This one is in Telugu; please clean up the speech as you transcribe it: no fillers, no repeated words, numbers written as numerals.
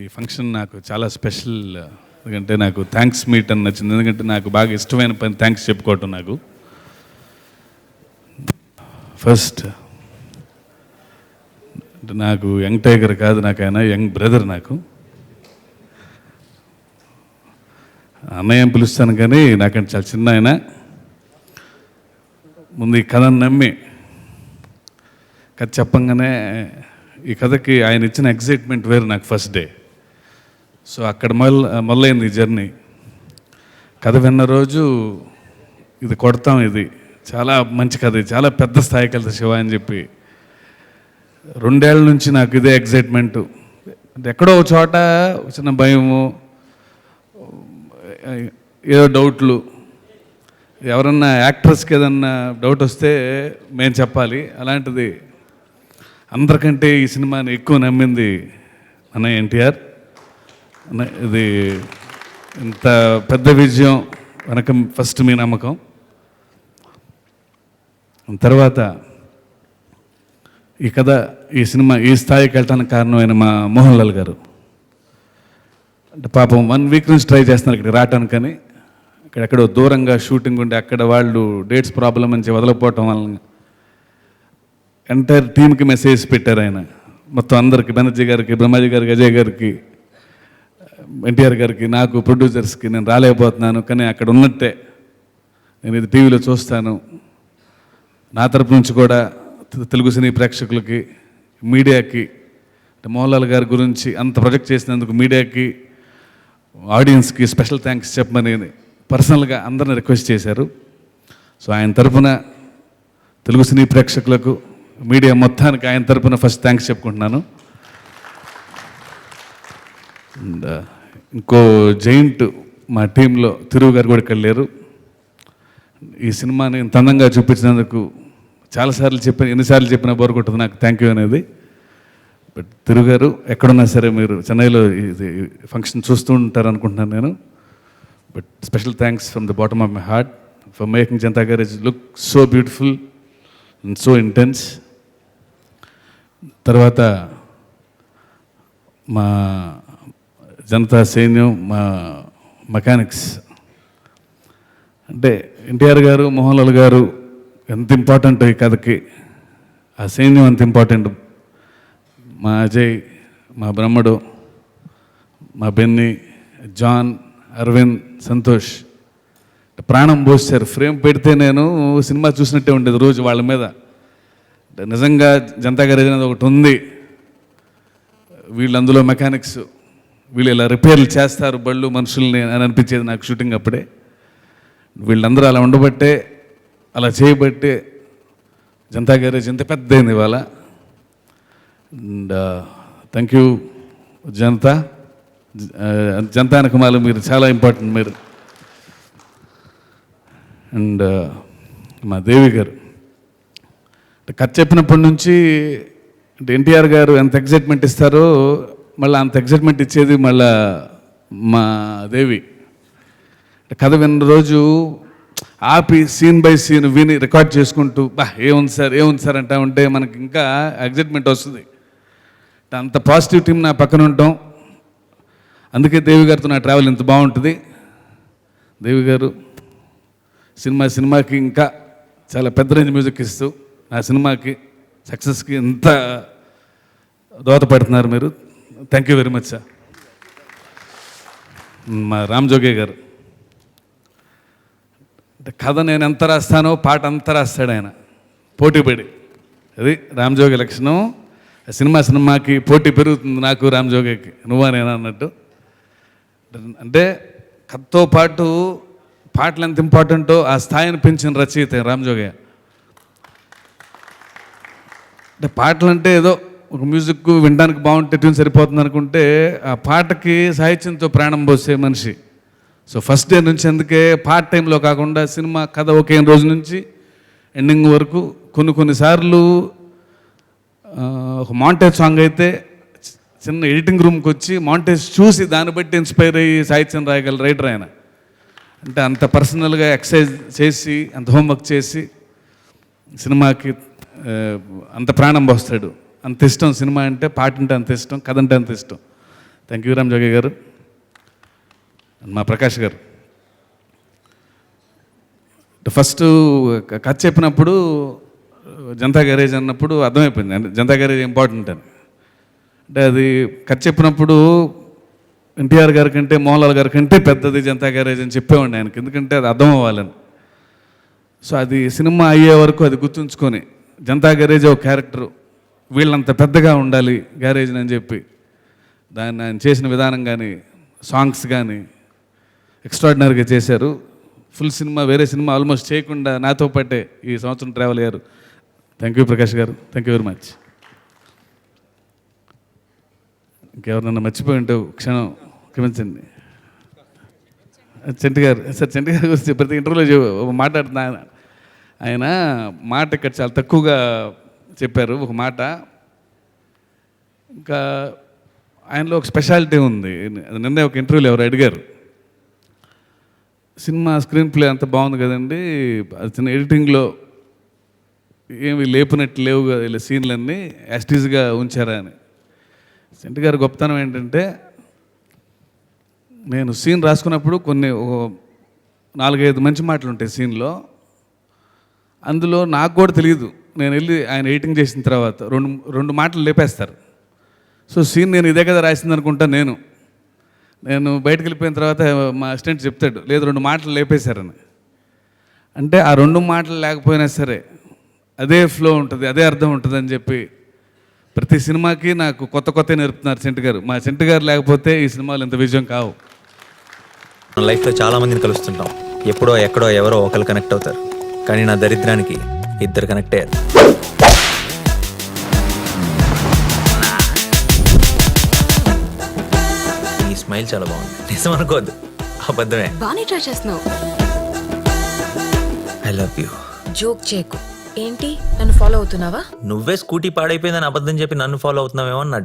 ఈ ఫంక్షన్ నాకు చాలా స్పెషల్. ఎందుకంటే నాకు థ్యాంక్స్ మీట్ అని నచ్చింది. ఎందుకంటే నాకు బాగా ఇష్టమైన పని థ్యాంక్స్ చెప్పుకోవటం. నాకు ఫస్ట్ నాకు యంగ్ టైగర్ కాదు, నాకు ఆయన యంగ్ బ్రదర్. నాకు అన్నయ్య అని పిలుస్తాను కానీ నాకంటే చాలా చిన్న ఆయన. ముందు ఈ కథను నమ్మి కథ చెప్పంగానే ఈ కథకి ఆయన ఇచ్చిన ఎగ్జైట్మెంట్ వేరు. నాకు ఫస్ట్ డే. సో అక్కడ మొదలైంది ఈ జర్నీ. కథ విన్న రోజు ఇది కొడతాం, ఇది చాలా మంచి కథ, ఇది చాలా పెద్ద స్థాయికి వెళ్తా శివ అని చెప్పి 2 ఏళ్ళ నుంచి నాకు ఇదే ఎగ్జైట్మెంటు. అంటే ఎక్కడో ఒక చోట చిన్న భయము, ఏదో డౌట్లు. ఎవరన్నా యాక్ట్రెస్కి ఏదన్నా డౌట్ వస్తే మేము చెప్పాలి. అలాంటిది అందరికంటే ఈ సినిమాని ఎక్కువ నమ్మింది మన ఎన్టీఆర్. ఇది ఇంత పెద్ద విజయం వెనక ఫస్ట్ మీ నమ్మకం. తర్వాత ఈ కథ, ఈ సినిమా ఈ స్థాయికి వెళ్ళటానికి కారణమైన మా మోహన్ లాల్ గారు. అంటే పాపం 1 వీక్ నుంచి ట్రై చేస్తున్నారు ఇక్కడికి రావటానికని. ఇక్కడెక్కడో దూరంగా షూటింగ్ ఉండి అక్కడ వాళ్ళు డేట్స్ ప్రాబ్లం అని వదలకపోవటం వలన ఎంటైర్ టీంకి మెసేజ్ పెట్టారు ఆయన. మొత్తం అందరికి, బెనర్జీ గారికి, బ్రహ్మాజీ గారికి, అజయ్ గారికి, ఎన్టీఆర్ గారికి, నాకు, ప్రొడ్యూసర్స్కి, నేను రాలేకపోతున్నాను కానీ అక్కడ ఉన్నట్టే నేను ఇది టీవీలో చూస్తాను. నా తరపు నుంచి కూడా తెలుగు సినీ ప్రేక్షకులకి, మీడియాకి, మోహన్ లాల్ గారి గురించి అంత ప్రొజెక్ట్ చేసినందుకు మీడియాకి, ఆడియన్స్కి స్పెషల్ థ్యాంక్స్ చెప్పమని పర్సనల్గా అందరిని రిక్వెస్ట్ చేశారు. సో ఆయన తరఫున తెలుగు సినీ ప్రేక్షకులకు, మీడియా మొత్తానికి ఆయన తరఫున ఫస్ట్ థ్యాంక్స్ చెప్పుకుంటున్నాను. అండ్ ఇంకో జైంట్ మా టీంలో తిరుగు గారు కూడా ఇక్కడ లేరు. ఈ సినిమాని ఇంత అందంగా చూపించినందుకు చాలాసార్లు చెప్పాను, ఎన్నిసార్లు చెప్పినా బోర్ కొట్టదు నాకు థ్యాంక్ యూ అనేది. బట్ తిరుగు గారు ఎక్కడున్నా సరే మీరు చెన్నైలో ఇది ఫంక్షన్ చూస్తూ ఉంటారు అనుకుంటున్నాను నేను. But special thanks from the bottom of my heart for making Janata garage look so beautiful and so intense. తర్వాత మా జనతా సైన్యం, మా మెకానిక్స్, అంటే ఎన్టీఆర్ గారు, మోహన్ లాల్ గారు ఎంత ఇంపార్టెంట్ ఈ కథకి, ఆ సైన్యం అంత ఇంపార్టెంట్. మా అజయ్, మా బ్రహ్మడు, మా బెన్నీ, జాన్, అరవింద్, సంతోష్ ప్రాణం పోసారు. ఫ్రేమ్ పెడితే నేను సినిమా చూసినట్టే ఉండేది రోజు వాళ్ళ మీద. నిజంగా జనతా గ్యారేజ్ అనేది ఒకటి ఉంది, వీళ్ళు అందులో మెకానిక్స్, వీళ్ళు ఇలా రిపేర్లు చేస్తారు బళ్ళు, మనుషుల్ని అని అనిపించేది నాకు షూటింగ్ అప్పుడే. వీళ్ళందరూ అలా ఉండబట్టే, అలా చేయబట్టే జనతా గ్యారేజ్ ఇంత పెద్దయింది ఇవాళ. అండ్ థ్యాంక్ యూ జనతా అనకమాలు, మీరు చాలా ఇంపార్టెంట్ మీరు. అండ్ మా దేవి గారు కథ చెప్పినప్పటి నుంచి అంటే ఎన్టీఆర్ గారు ఎంత ఎగ్జైట్మెంట్ ఇస్తారో మళ్ళీ అంత ఎగ్జైట్మెంట్ ఇచ్చేది మళ్ళా మా దేవి. కథ విన్న రోజు ఆపి సీన్ బై సీన్ విని రికార్డ్ చేసుకుంటూ ఏముంది సార్ అంటా ఉంటే మనకి ఇంకా ఎగ్జైట్మెంట్ వస్తుంది. అంత పాజిటివ్ టీం నా పక్కన ఉంటాం. అందుకే దేవి గారితో నా ట్రావెల్ ఇంత బాగుంటుంది. దేవి గారు సినిమాకి ఇంకా చాలా పెద్ద రేంజ్ మ్యూజిక్ ఇస్తూ నా సినిమాకి సక్సెస్కి ఎంత దోహదపడుతున్నారు మీరు. Thank you very much sir. మా రామ్ జోగే గారు అంటే కథ నేను ఎంత రాస్తానో పాట అంతా రాస్తాడు ఆయన పోటీపడి. అది రామ్ జోగి లక్షణం. సినిమాకి పోటీ పెరుగుతుంది నాకు, రామ్ జోగికి, నువ్వా నేనా అన్నట్టు. అంటే కథతో పాటు పాటలు ఎంత ఇంపార్టెంటో ఆ స్థాయిని పెంచిన రచయిత రామ్ జోగయ్య. అంటే పాటలు అంటే ఏదో ఒక మ్యూజిక్ వినడానికి బాగుంటే ట్యూన్ సరిపోతుంది అనుకుంటే ఆ పాటకి సాహిత్యంతో ప్రాణం పోసే మనిషి. సో ఫస్ట్ డే నుంచి అందుకే పార్ట్ టైంలో కాకుండా సినిమా కథ ఒకే రోజు నుంచి ఎండింగ్ వరకు కొన్నిసార్లు ఒక మాంటేజ్ సాంగ్ అయితే చిన్న ఎడిటింగ్ రూమ్కి వచ్చి మాంటేజ్ చూసి దాన్ని బట్టి ఇన్స్పైర్ అయ్యి సాహిత్యం రాయగల రైటర్ ఆయన. అంటే అంత పర్సనల్గా ఎక్సర్సైజ్ చేసి, అంత హోంవర్క్ చేసి సినిమాకి అంత ప్రాణం పోస్తాడు. అంత ఇష్టం సినిమా అంటే, పాట అంటే అంత ఇష్టం, కథ అంటే అంత ఇష్టం. థ్యాంక్ యూ రామ్ జోగి గారు, మా ప్రకాష్ గారు. ఫస్ట్ కథ చెప్పినప్పుడు జనతా గ్యారేజ్ అన్నప్పుడు అర్థమైపోయింది అంటే జనతా గ్యారేజ్ ఇంపార్టెంట్ అని. అంటే అది కథ చెప్పినప్పుడు ఎన్టీఆర్ గారి కంటే మోహన్లాల్ గారి కంటే పెద్దది జనతా గ్యారేజ్ అని చెప్పేవాడిని ఆయనకి, ఎందుకంటే అది అర్థం అవ్వాలని. సో అది సినిమా అయ్యే వరకు అది గుర్తుంచుకొని జనతా గ్యారేజ్ ఒక క్యారెక్టరు వీళ్ళంత పెద్దగా ఉండాలి గ్యారేజ్ అని చెప్పి దాన్ని ఆయన చేసిన విధానం కానీ సాంగ్స్ కానీ ఎక్స్ట్రాడినరీగా చేశారు. ఫుల్ సినిమా వేరే సినిమా ఆల్మోస్ట్ చేయకుండా నాతో పాటే ఈ సంవత్సరం ట్రావెల్ అయ్యారు. థ్యాంక్ యూ ప్రకాష్ గారు, థ్యాంక్ యూ వెరీ మచ్. ఇంకెవరినన్నా మర్చిపోయి ఉంటే క్షణం క్షమించండి. చెంటి గారు, సార్ చెంటి గారి గురించి ప్రతి ఇంటర్వ్యూలో మాట్లాడుతున్నా ఆయన మాట ఇక్కడ చాలా తక్కువగా చెప్పారు ఒక మాట. ఇంకా ఆయనలో ఒక స్పెషాలిటీ ఉంది. నిన్నే ఒక ఇంటర్వ్యూలో ఎవరు అడిగారు, సినిమా స్క్రీన్ ప్లే అంత బాగుంది కదండి, అది చిన్న ఎడిటింగ్లో ఏమి లేపినట్టు లేవు కదా ఇలా సీన్లన్నీ యాస్టీజ్గా ఉంచారా అని. చెంటి గారి గొప్పతనం ఏంటంటే నేను సీన్ రాసుకున్నప్పుడు కొన్ని 4-5 మంచి మాటలు ఉంటాయి సీన్లో, అందులో నాకు కూడా తెలియదు. నేను వెళ్ళి ఆయన ఎడిటింగ్ చేసిన తర్వాత రెండు మాటలు లేపేస్తారు. సో సీన్ నేను ఇదే కదా రాసింది అనుకుంటా. నేను బయటకు వెళ్ళిపోయిన తర్వాత మా అసిస్టెంట్ చెప్తాడు, లేదు 2 మాటలు లేపేశారని. అంటే ఆ 2 మాటలు లేకపోయినా సరే అదే ఫ్లో ఉంటుంది, అదే అర్థం ఉంటుంది అని చెప్పి ప్రతి సినిమాకి నాకు కొత్త నేర్పుతున్నారు చెంటి గారు. మా చెంటి గారు లేకపోతే ఈ సినిమాలు ఇంత విజయం కావు. మన లైఫ్లో చాలామందిని కలుస్తుంటాం, ఎప్పుడో ఎక్కడో ఎవరో ఒకరు కనెక్ట్ అవుతారు. కానీ నా దరిద్రానికి 2 కనెక్ట్ అయ్యారు. ఈ స్మైల్ చాలా బాగుంది, నిజం అనుకోవద్దు, అబద్ధమే. బానే ట్రై చేస్తున్నావు. I love you. జోక్ చేయకు. ఏంటి నన్ను ఫాలో అవుతున్నావా? నువ్వే స్కూటీ పాడైపోయిందని అబద్ధం చెప్పి నన్ను ఫాలో అవుతున్నావేమో అని నా